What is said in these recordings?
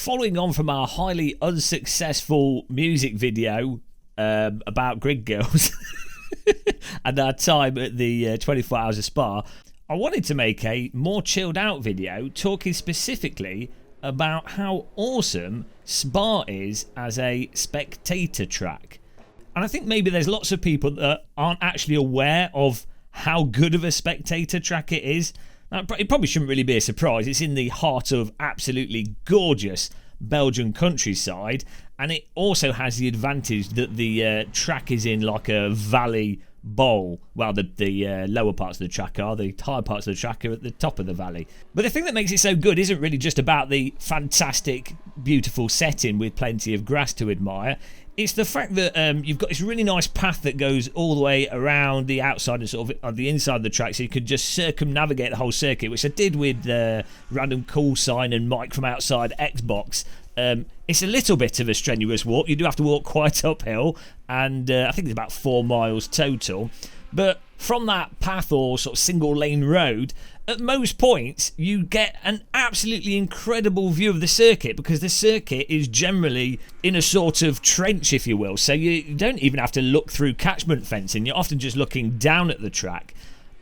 following on from our highly unsuccessful music video about grid girls and our time at the 24 Hours of Spa, I wanted to make a more chilled out video talking specifically about how awesome Spa is as a spectator track. And I think maybe there's lots of people that aren't actually aware of how good of a spectator track it is. Now, it probably shouldn't really be a surprise. It's in the heart of absolutely gorgeous Belgian countryside, and it also has the advantage that the track is in like a valley bowl. Well, the lower parts of the track are, the higher parts of the track are at the top of the valley. But the thing that makes it so good isn't really just about the fantastic, beautiful setting with plenty of grass to admire. It's the fact that you've got this really nice path that goes all the way around the outside and sort of the inside of the track, so you could just circumnavigate the whole circuit, which I did with Random Call Sign and Mike from Outside Xbox. It's a little bit of a strenuous walk. You do have to walk quite uphill, and I think it's about 4 miles total. But from that path or sort of single lane road, at most points you get an absolutely incredible view of the circuit, because the circuit is generally in a sort of trench, if you will, so you don't even have to look through catchment fencing. You're often just looking down at the track.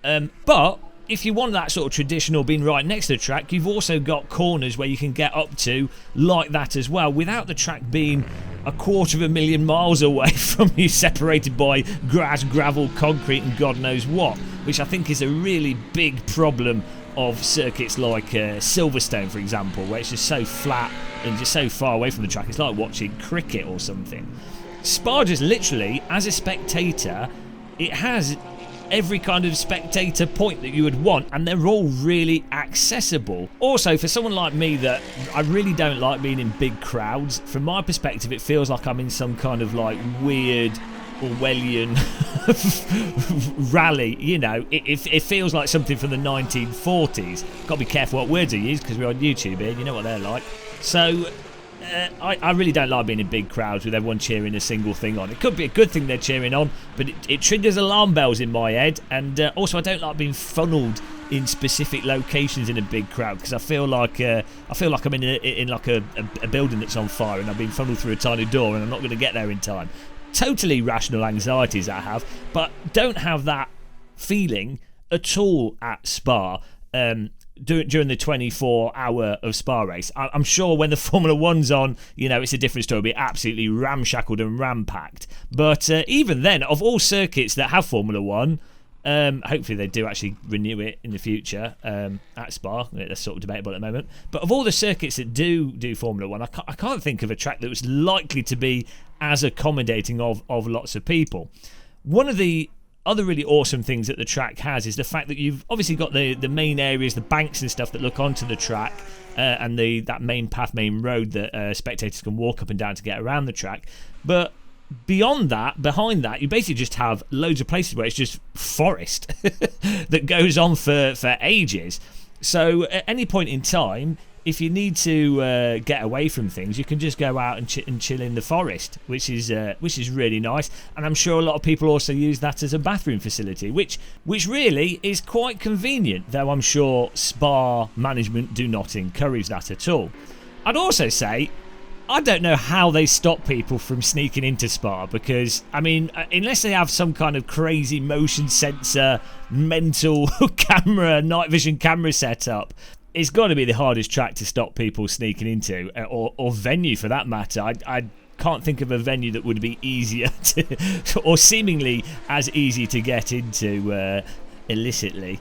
But if you want that sort of traditional being right next to the track, you've also got corners where you can get up to like that as well, without the track being 250,000 miles away from you, separated by grass, gravel, concrete and God knows what, which I think is a really big problem of circuits like Silverstone, for example, where it's just so flat and just so far away from the track. It's like watching cricket or something. Spa, just literally, as a spectator, it has every kind of spectator point that you would want, and they're all really accessible. Also, for someone like me that I really don't like being in big crowds, from my perspective it feels like I'm in some kind of like weird Orwellian rally, you know. It feels like something from the 1940s. Got to be careful what words I use because we're on YouTube here, you know what they're like. So I really don't like being in big crowds with everyone cheering a single thing on. It could be a good thing they're cheering on, but it triggers alarm bells in my head. And also, I don't like being funneled in specific locations in a big crowd, because I feel like I'm in like a building that's on fire and I've been funneled through a tiny door and I'm not going to get there in time. Totally rational anxieties I have, but don't have that feeling at all at Spa. During the 24-hour of Spa race. I'm sure when the Formula 1's on, you know, it's a different story. It'll be absolutely ramshackled and ram-packed. But even then, of all circuits that have Formula 1, hopefully they do actually renew it in the future at Spa. That's sort of debatable at the moment. But of all the circuits that do Formula 1, I can't think of a track that was likely to be as accommodating of lots of people. One of the other really awesome things that the track has is the fact that you've obviously got the main areas, the banks and stuff that look onto the track, and that main path, main road that spectators can walk up and down to get around the track. But beyond that, behind that, you basically just have loads of places where it's just forest that goes on for ages. So at any point in time, if you need to get away from things, you can just go out and chill in the forest, which is really nice. And I'm sure a lot of people also use that as a bathroom facility, which really is quite convenient, though I'm sure Spa management do not encourage that at all. I'd also say, I don't know how they stop people from sneaking into Spa, because, I mean, unless they have some kind of crazy motion sensor, mental camera, night vision camera setup, it's got to be the hardest track to stop people sneaking into, or venue for that matter. I can't think of a venue that would be easier to, or seemingly as easy to get into illicitly.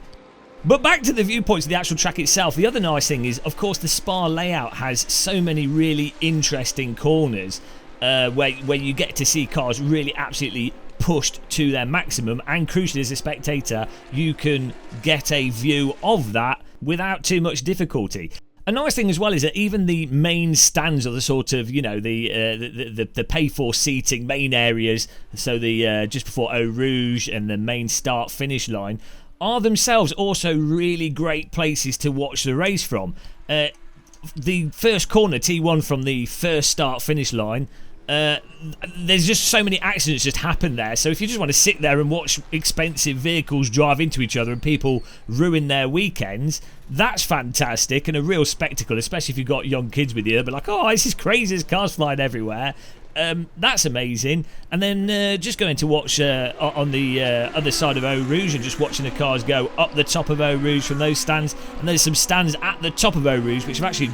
But back to the viewpoints of the actual track itself, the other nice thing is, of course, the Spa layout has so many really interesting corners where you get to see cars really absolutely pushed to their maximum, and crucially, as a spectator, you can get a view of that without too much difficulty. A nice thing as well is that even the main stands, or the sort of, you know, the pay-for seating main areas, so the just before Eau Rouge and the main start-finish line, are themselves also really great places to watch the race from. The first corner, T1 from the first start-finish line, there's just so many accidents just happen there. So if you just want to sit there and watch expensive vehicles drive into each other and people ruin their weekends, that's fantastic and a real spectacle, especially if you've got young kids with you. They'll be like, oh, this is crazy, there's cars flying everywhere. That's amazing. And then just going to watch on the other side of Eau Rouge and just watching the cars go up the top of Eau Rouge from those stands. And there's some stands at the top of Eau Rouge which are actually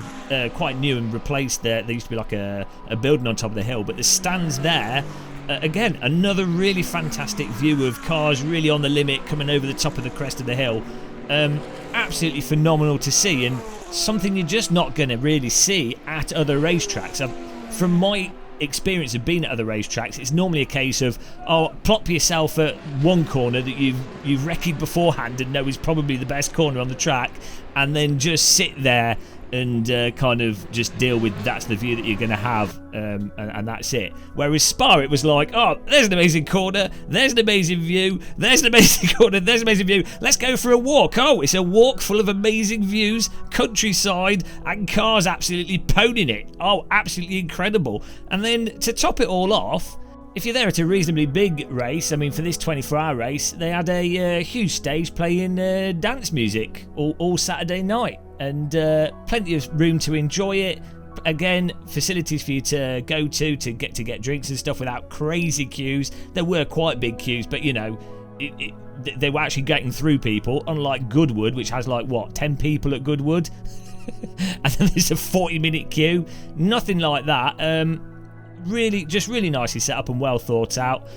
quite new and replaced. There used to be like a building on top of the hill, but the stands there, again, another really fantastic view of cars really on the limit coming over the top of the crest of the hill. Absolutely phenomenal to see, and something you're just not going to really see at other racetracks. From my experience of being at other racetracks, it's normally a case of, oh, plop yourself at one corner that you've wrecked beforehand and know is probably the best corner on the track, and then just sit there and kind of just deal with that's the view that you're going to have, and that's it. Whereas Spa, it was like, oh, there's an amazing corner, there's an amazing view, there's an amazing corner, there's an amazing view, let's go for a walk. Oh, it's a walk full of amazing views, countryside, and cars absolutely ponying it. Oh, absolutely incredible. And then to top it all off, if you're there at a reasonably big race, I mean, for this 24-hour race, they had a huge stage playing dance music all Saturday night, and plenty of room to enjoy it. Again, facilities for you to go to get drinks and stuff without crazy queues. There were quite big queues, but you know, they were actually getting through people, unlike Goodwood, which has like, what, 10 people at Goodwood? And then there's a 40-minute queue. Nothing like that. Really nicely set up and well thought out.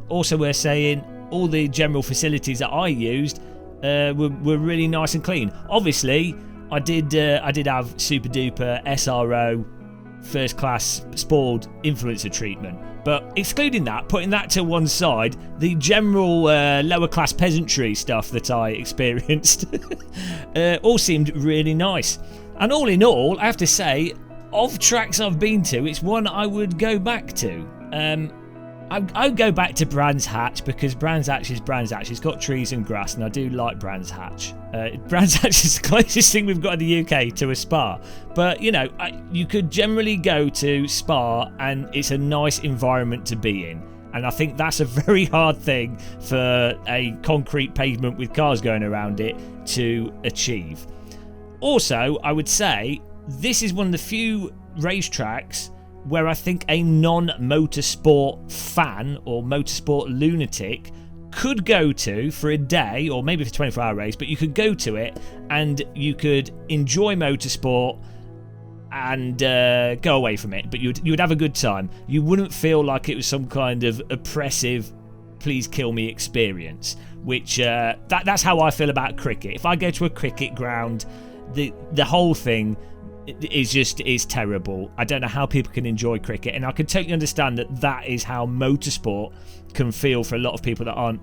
Also, we're saying all the general facilities that I used were really nice and clean. Obviously, I did have super duper SRO first class spoiled influencer treatment, but excluding that, putting that to one side, the general lower class peasantry stuff that I experienced all seemed really nice. And all in all, I have to say, of tracks I've been to, it's one I would go back to. I would go back to Brands Hatch, because Brands Hatch is Brands Hatch. It's got trees and grass, and I do like Brands Hatch. Brands Hatch is the closest thing we've got in the UK to a Spa. But, you know, you could generally go to Spa, and it's a nice environment to be in. And I think that's a very hard thing for a concrete pavement with cars going around it to achieve. Also, I would say this is one of the few racetracks where I think a non-motorsport fan or motorsport lunatic could go to for a day, or maybe for a 24-hour race, but you could go to it and you could enjoy motorsport and go away from it, but you would have a good time. You wouldn't feel like it was some kind of oppressive please kill me experience, which that's how I feel about cricket. If I go to a cricket ground, the whole thing is terrible. I don't know how people can enjoy cricket, and I can totally understand that is how motorsport can feel for a lot of people that aren't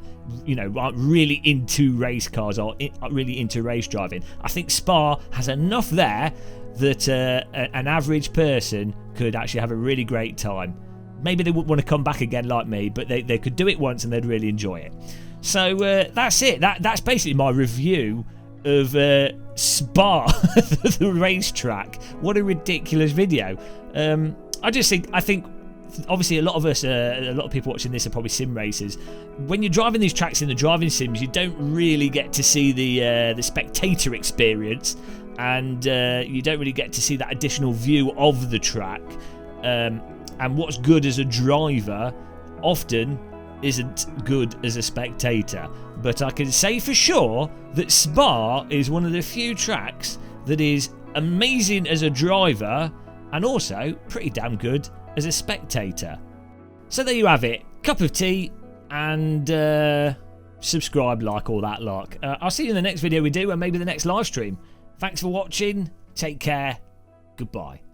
really into race cars or really into race driving. I think Spa has enough there that an average person could actually have a really great time. Maybe they wouldn't want to come back again like me, but they could do it once and they'd really enjoy it. So that's it. That's basically my review of Spa, the racetrack. What a ridiculous video. I think obviously a lot of people watching this are probably sim racers. When you're driving these tracks in the driving sims, you don't really get to see the spectator experience, and you don't really get to see that additional view of the track. And what's good as a driver often isn't good as a spectator. But I can say for sure that Spa is one of the few tracks that is amazing as a driver and also pretty damn good as a spectator. So there you have it. Cup of tea and subscribe, like all that lot. I'll see you in the next video we do, and maybe the next live stream. Thanks for watching. Take care. Goodbye.